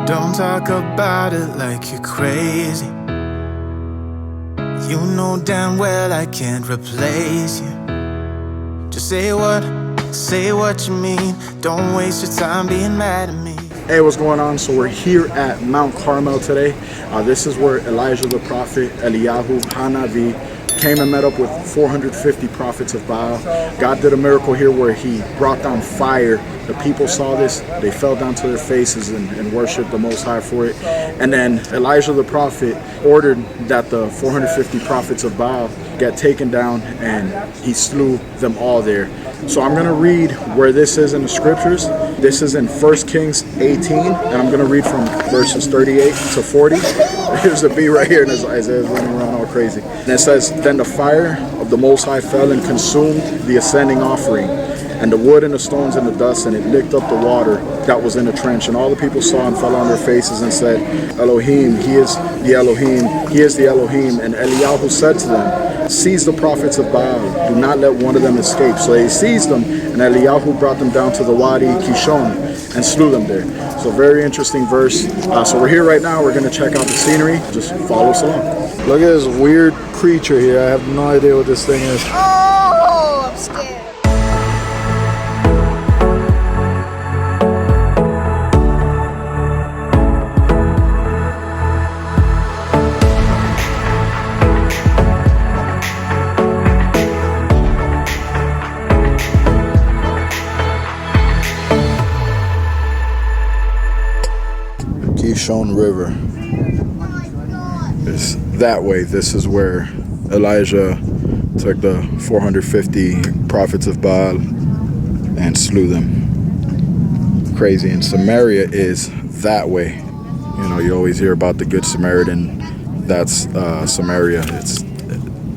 Don't talk about it like you're crazy. You know damn well I can't replace you. Just say what you mean. Don't waste your time being mad at me. Hey, what's going on? So we're here at Mount Carmel today. This is where Elijah the prophet, Eliyahu Hanavi, came and met up with 450 prophets of Baal. God did a miracle here where he brought down fire. The people saw this, they fell down to their faces and worshiped the Most High for it. And then Elijah the prophet ordered that the 450 prophets of Baal get taken down, and he slew them all there. So I'm going to read where this is in the scriptures. This is in 1 Kings 18, and I'm going to read from verses 38 to 40. There's a bee right here, and Isaiah's running around all crazy. And it says, "Then the fire of the Most High fell and consumed the ascending offering, and the wood and the stones and the dust, and it licked up the water that was in the trench. And all the people saw and fell on their faces and said, Elohim, he is the Elohim, he is the Elohim. And Eliyahu said to them, seize the prophets of Baal, do not let one of them escape. So they seized them, and Eliyahu brought them down to the Wadi Kishon and slew them there." So very interesting verse. So we're here right now. We're going to check out the scenery. Just follow us along. Look at this weird creature here. I have no idea what this thing is. Oh, I'm scared. Kishon River is that way. This is where Elijah took the 450 prophets of Baal and slew them. Crazy. And Samaria is that way. You know, you always hear about the Good Samaritan. That's Samaria. It's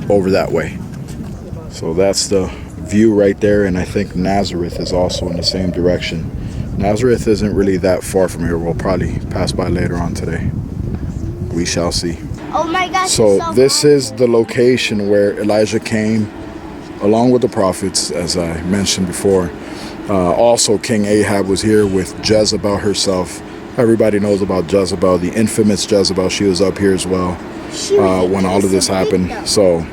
over that way. So that's the view right there. And I think Nazareth is also in the same direction. Nazareth isn't really that far from here. We'll probably pass by later on today. We shall see. Oh my gosh. So this is the location where Elijah came along with the prophets, as I mentioned before. Also, King Ahab was here with Jezebel herself. Everybody knows about Jezebel, the infamous Jezebel. She was up here as well when all of this happened. So,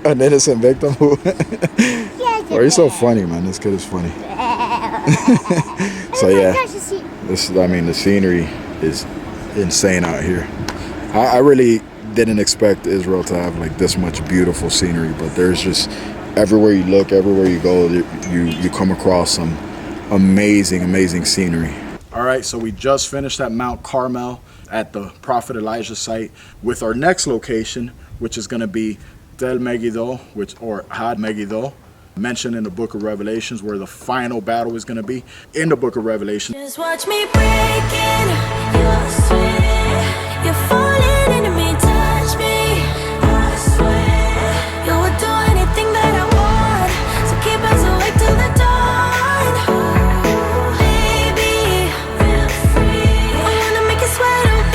an innocent victim? Why are you so funny, man? This kid is funny. So yeah, the scenery is insane out here. I really didn't expect Israel to have like this much beautiful scenery, but there's just everywhere you look, everywhere you go, you come across some amazing scenery. All right, so we just finished at Mount Carmel at the Prophet Elijah site with our next location, which is going to be Tel Megiddo, or Had Megiddo, mentioned in the book of Revelations, where the final battle is going to be in the book of Revelation. Just watch me breaking your sweat. You're falling into me, touch me. I swear you would do anything that I want, so keep us awake till the dawn. Baby, feel free. I wanna make you sweat on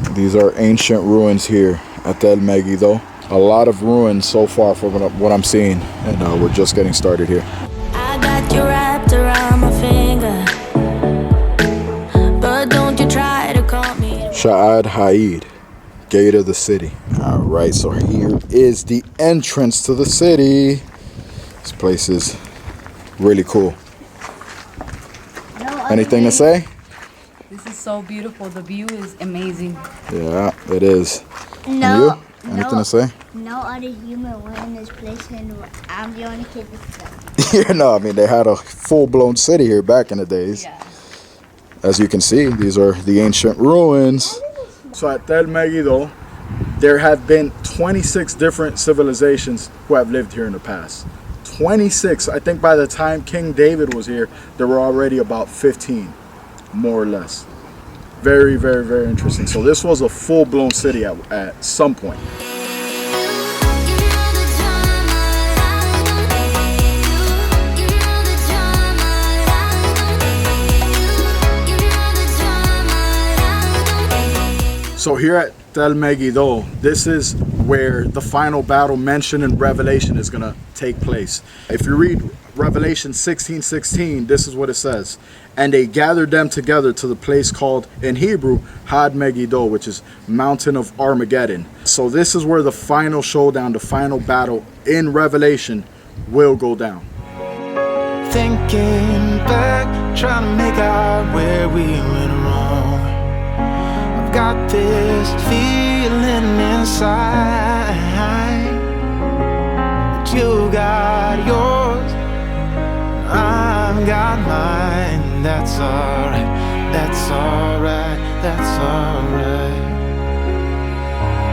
me. These are ancient ruins here at Tel Megiddo. A lot of ruins so far from what I'm seeing, and we're just getting started here. I got you wrapped around my finger, but don't you try to call me. Sha'ad Haid, gate of the city. All right, so here is the entrance to the city. This place is really cool. Anything to say? This is so beautiful. The view is amazing. Yeah, it is. No. Anything to say? No other human went in this place, and I'm the only kid that's done. Yeah, no, I mean, they had a full-blown city here back in the days. Yeah. As you can see, these are the ancient ruins. So at Tel Megiddo, there have been 26 different civilizations who have lived here in the past. 26. I think by the time King David was here, there were already about 15, more or less. Very interesting. So this was a full-blown city at some point. So here at Tel Megiddo, this is where the final battle mentioned in Revelation is going to take place. If you read Revelation 16:16, this is what it says. And they gathered them together to the place called, in Hebrew, Had Megiddo, which is Mountain of Armageddon. So this is where the final showdown, the final battle in Revelation will go down. Thinking back, trying to make out where we went wrong. I've got this feeling inside that you got yours, I've got mine. That's alright, that's alright, that's alright.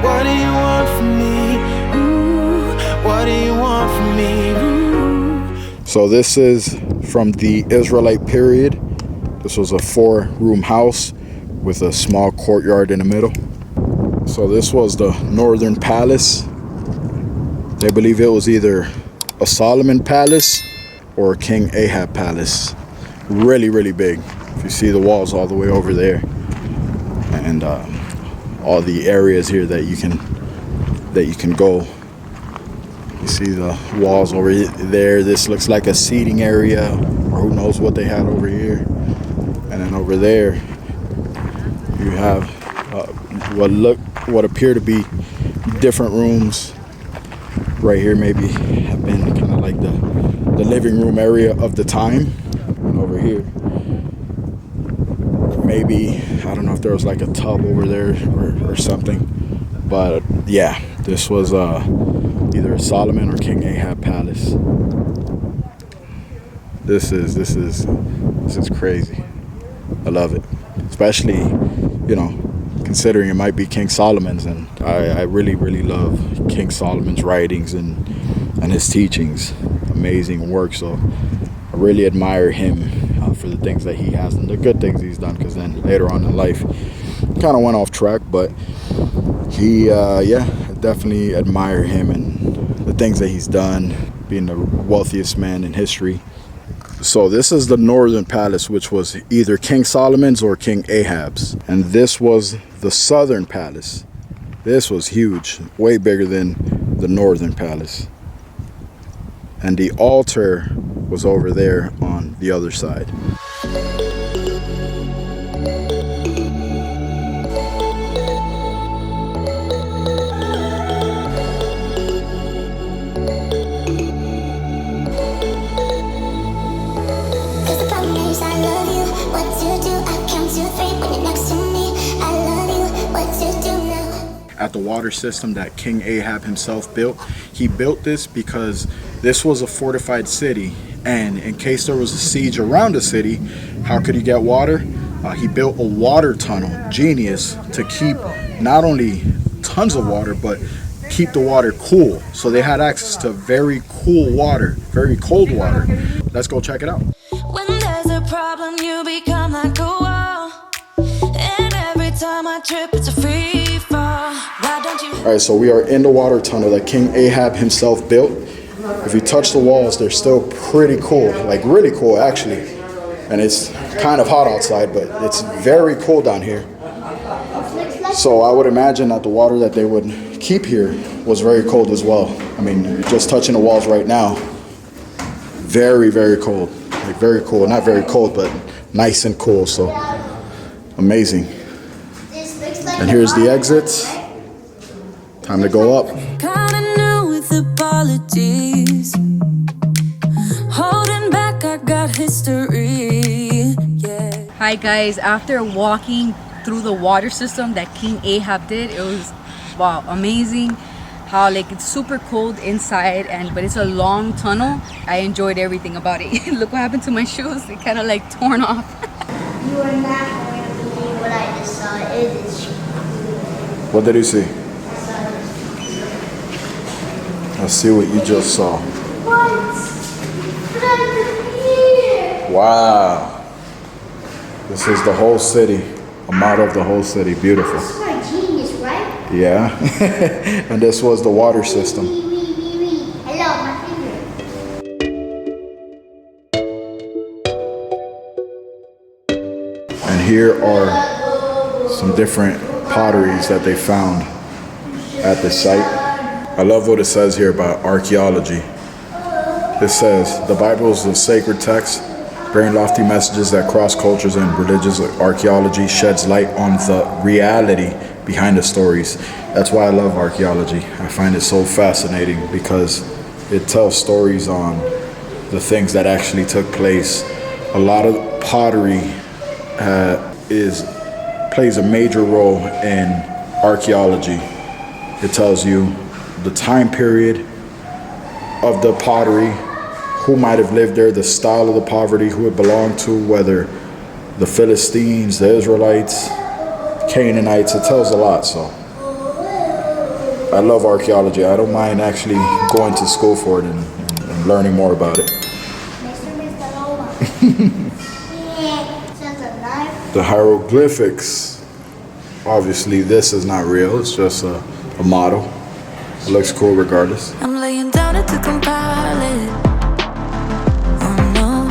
What do you want from me? Ooh, what do you want from me? Ooh. So this is from the Israelite period. This was a 4-room house with a small courtyard in the middle. So this was the northern palace. They believe it was either a Solomon palace or a King Ahab palace. Really, really big. If you see the walls all the way over there, and all the areas here that you can go. You see the walls over there. This looks like a seating area, or who knows what they had over here. And then over there, you have what appear to be different rooms. Right here, maybe have been kind of like the living room area of the time. And over here, maybe, I don't know if there was like a tub over there or something, but yeah, this was either a Solomon or King Ahab palace. This is crazy. I love it, especially, you know, considering it might be King Solomon's, and I really, really love King Solomon's writings and his teachings. Amazing work. So I really admire him for the things that he has and the good things he's done, because then later on in life kind of went off track, but he yeah, I definitely admire him and the things that he's done, being the wealthiest man in history. So this is the northern palace, which was either King Solomon's or King Ahab's, and this was the southern palace. This was huge, way bigger than the northern palace, and the altar was over there on the other side. At the water system that King Ahab himself built, he built this because this was a fortified city, and in case there was a siege around the city, how could he get water? He built a water tunnel, genius, to keep not only tons of water, but keep the water cool. So they had access to very cool water, very cold water. Let's go check it out. When there's a problem, you become like a wall. And every time I trip, it's a free fall. Why don't you? All right, so we are in the water tunnel that King Ahab himself built. If you touch the walls, they're still pretty cool, like really cool actually. And it's kind of hot outside, but it's very cool down here. So I would imagine that the water that they would keep here was very cold as well. I mean, just touching the walls right now, very, very cold. Like very cool, not very cold, but nice and cool, so amazing. And here's the exits. Time to go up. Kinda new with apologies. Holding back, I got history. Yeah. Hi guys, after walking through the water system that King Ahab did, it was, wow, amazing. How like it's super cold inside, but it's a long tunnel. I enjoyed everything about it. Look what happened to my shoes. They kind of like torn off. You are not going to believe what I just saw. It is What did you see? Let's see what you just saw. what? But I'm here. Wow. This is the whole city. A model of the whole city. Beautiful. This is my genius, right? Yeah. And this was the water system. Hello, my finger. And here are some different potteries that they found at the site. I love what it says here about archaeology. It says, the Bible is a sacred text, bearing lofty messages that cross cultures, and religious archaeology sheds light on the reality behind the stories. That's why I love archaeology. I find it so fascinating because it tells stories on the things that actually took place. A lot of pottery plays a major role in archaeology. It tells you the time period of the pottery, who might have lived there, the style of the poverty, who it belonged to, whether the Philistines, the Israelites, Canaanites. It tells a lot. So I love archaeology. I don't mind actually going to school for it and learning more about it. The hieroglyphics, obviously this is not real, it's just a model. It looks cool regardless. I'm laying down it to compile it. Oh no,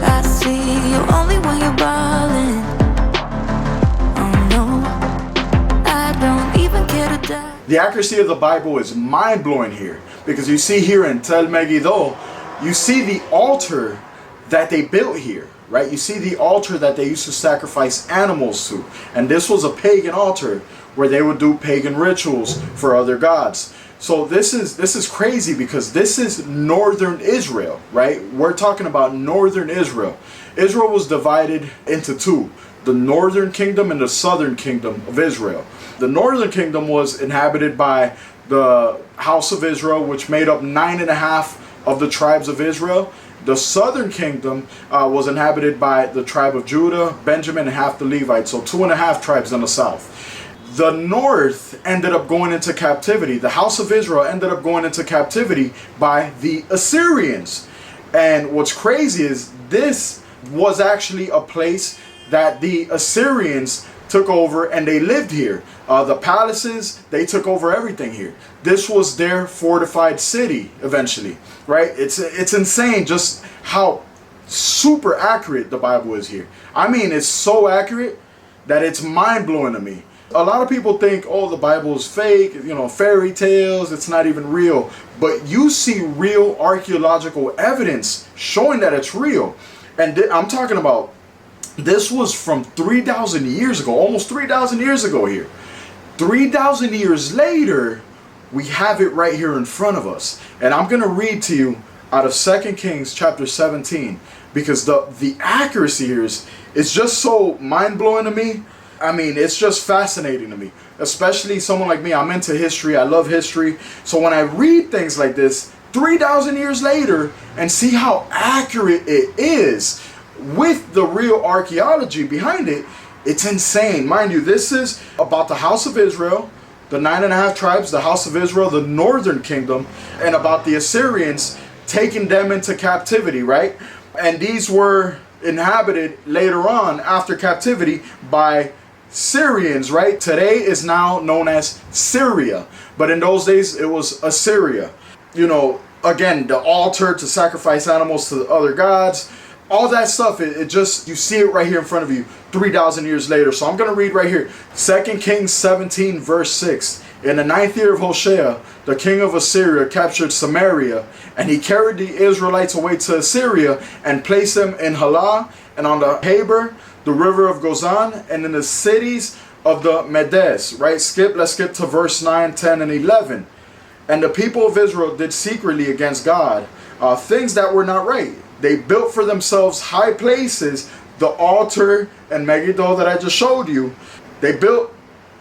I see you only when you're ballin'. Oh no, I don't even care to die. The accuracy of the Bible is mind-blowing here, because you see here in Tel Megiddo, you see the altar that they built here, right? You see the altar that they used to sacrifice animals to, and this was a pagan altar where they would do pagan rituals for other gods. So this is crazy, because this is northern Israel, right? We're talking about northern Israel. Israel was divided into two: the northern kingdom and the southern kingdom of Israel. The northern kingdom was inhabited by the house of Israel, which made up 9.5 of the tribes of Israel. The southern kingdom was inhabited by the tribe of Judah, Benjamin, and half the Levites, so 2.5 tribes in the south. The north ended up going into captivity. The house of Israel ended up going into captivity by the Assyrians. And what's crazy is this was actually a place that the Assyrians took over, and they lived here. The palaces, they took over everything here. This was their fortified city eventually, right? It's insane just how super accurate the Bible is here. I mean, it's so accurate that it's mind-blowing to me. A lot of people think, oh, the Bible is fake, you know, fairy tales, it's not even real. But you see real archaeological evidence showing that it's real. And I'm talking about, this was from 3,000 years ago, almost 3,000 years ago here. 3,000 years later, we have it right here in front of us. And I'm going to read to you out of 2 Kings chapter 17, because the accuracy here is just so mind-blowing to me. I mean, it's just fascinating to me, especially someone like me. I'm into history. I love history. So when I read things like this 3,000 years later and see how accurate it is with the real archaeology behind it, it's insane. Mind you, this is about the house of Israel, the 9.5 tribes, the house of Israel, the northern kingdom, and about the Assyrians taking them into captivity, right? And these were inhabited later on after captivity by Syrians, right? Today is now known as Syria, but in those days it was Assyria. You know, again, the altar to sacrifice animals to the other gods, all that stuff, it just, you see it right here in front of you 3,000 years later. So I'm going to read right here, 2 Kings 17 verse 6. In the 9th year of Hoshea, the king of Assyria captured Samaria, and he carried the Israelites away to Assyria and placed them in Halah and on the Haber, the river of Gozan, and in the cities of the Medes. Right? Let's skip to verse 9, 10, and 11. And the people of Israel did secretly against God things that were not right. They built for themselves high places, the altar and Megiddo that I just showed you. They built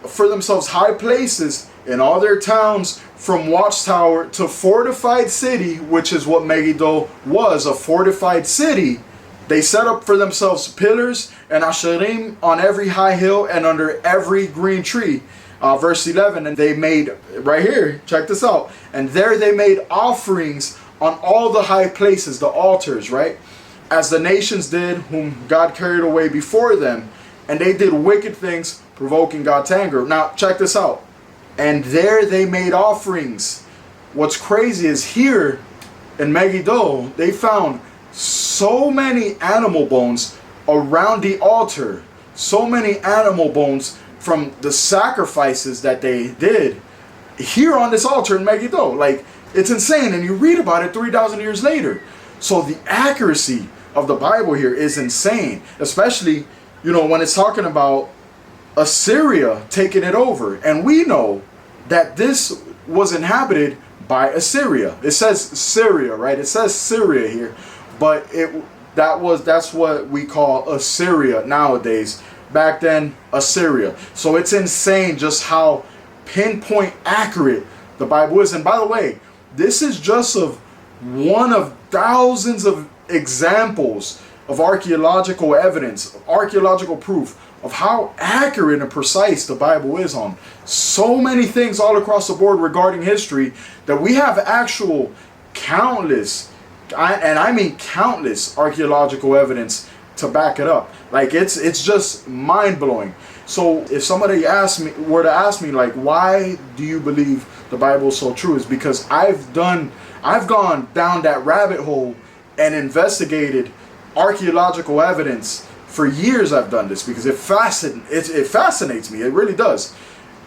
for themselves high places in all their towns, from watchtower to fortified city, which is what Megiddo was, a fortified city. They set up for themselves pillars and asherim on every high hill and under every green tree. Verse 11, and they made, right here, check this out, and there they made offerings on all the high places, the altars, right? As the nations did, whom God carried away before them, and they did wicked things, provoking God's anger. Now, check this out. And there they made offerings. What's crazy is here in Megiddo, they found so many animal bones around the altar. So many animal bones from the sacrifices that they did. here on this altar in Megiddo. Like, it's insane. And you read about it 3,000 years later. So the accuracy of the Bible here is insane, especially, you know, when it's talking about Assyria taking it over. And we know that this was inhabited by Assyria. It says Syria, right? It says Syria here, but that's what we call Assyria nowadays. Back then, Assyria. So it's insane just how pinpoint accurate the Bible is. And by the way, this is just one of thousands of examples of archaeological evidence, archaeological proof of how accurate and precise the Bible is on so many things all across the board regarding history, that we have actual countless, and I mean countless, archaeological evidence to back it up. Like, it's just mind-blowing. So if somebody were to ask me like, why do you believe the Bible is so true, is because I've gone down that rabbit hole and investigated archaeological evidence for years. I've done this because it fascinates me. It really does.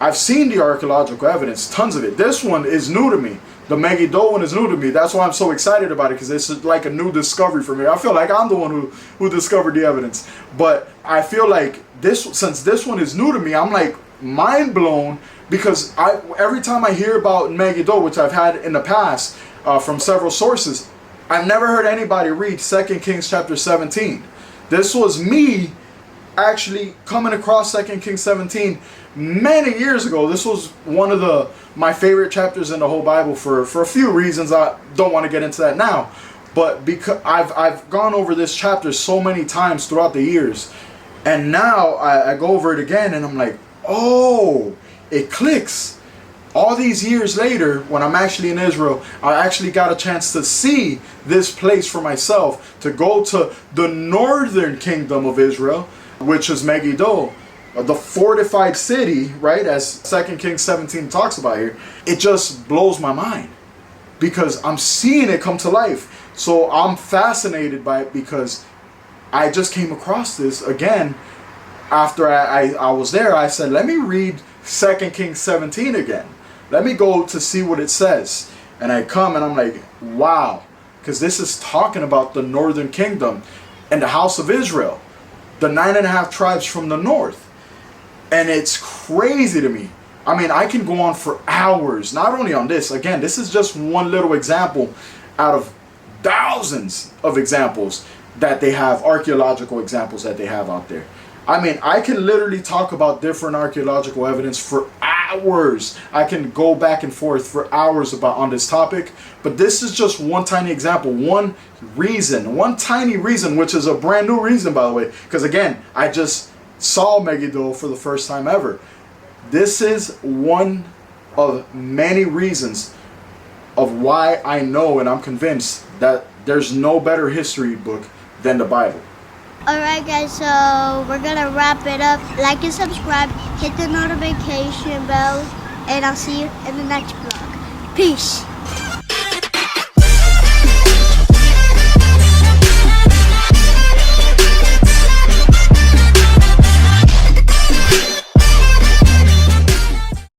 I've seen the archaeological evidence, tons of it. This one is new to me. The Megiddo one is new to me. That's why I'm so excited about it, because it's like a new discovery for me. I feel like I'm the one who discovered the evidence. But I feel like since this one is new to me, I'm like mind blown, because every time I hear about Megiddo, which I've had in the past from several sources, I've never heard anybody read 2 Kings chapter 17. This was me actually coming across 2 Kings 17 many years ago. This was one of my favorite chapters in the whole Bible for a few reasons. I don't want to get into that now, but because I've gone over this chapter so many times throughout the years, and now I go over it again and I'm like, oh, it clicks. All these years later, when I'm actually in Israel, I actually got a chance to see this place for myself, to go to the northern kingdom of Israel, which is Megiddo, the fortified city, right, as 2 Kings 17 talks about here. It just blows my mind, because I'm seeing it come to life. So I'm fascinated by it, because I just came across this again after I was there. I said, let me read 2 Kings 17 again. Let me go to see what it says. And I come and I'm like, wow, because this is talking about the northern kingdom and the house of Israel, the 9.5 tribes from the north. And it's crazy to me. I mean, I can go on for hours, not only on this. Again, this is just one little example out of thousands of examples that they have, archaeological examples that they have out there. I mean, I can literally talk about different archaeological evidence for hours. I can go back and forth for hours on this topic, but this is just one tiny example, one tiny reason, which is a brand new reason, by the way, because again, I just saw Megiddo for the first time ever. This is one of many reasons of why I know and I'm convinced that there's no better history book than the Bible. Alright guys, so we're gonna wrap it up. Like and subscribe, hit the notification bell, and I'll see you in the next vlog. Peace.